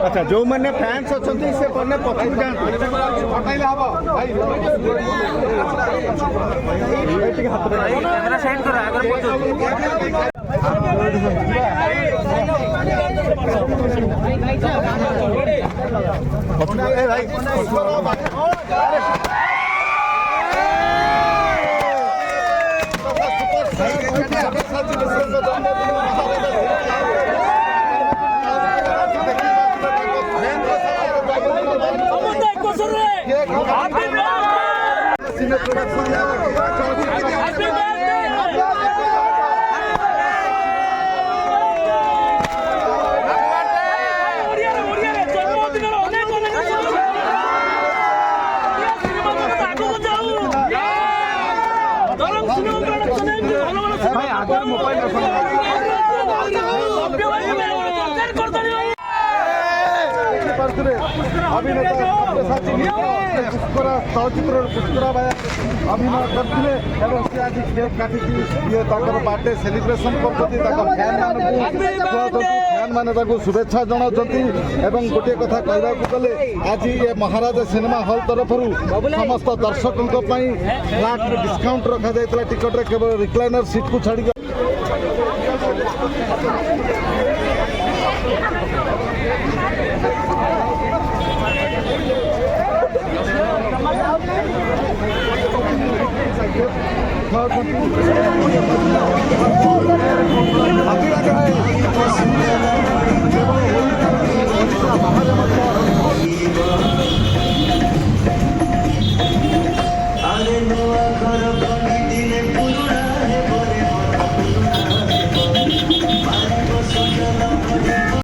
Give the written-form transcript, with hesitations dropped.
अच्छा जो मैंने फैंस अच्छा से पढ़ने पछुक जाते अभिनेता चलचित्र पुष्करा भाई अभिनय करते आज केक काटी ये बर्थडे सेलिब्रेशन करते फैन मैंने शुभेच्छा जनावती गोटे कथा कहवाक गले आज ये महाराज सिनेमा हॉल तरफ समस्त दर्शकों फ्लैट डिस्काउंट रखा जाता टिकट केवल रिक्लाइनर सीट को छाड़ी है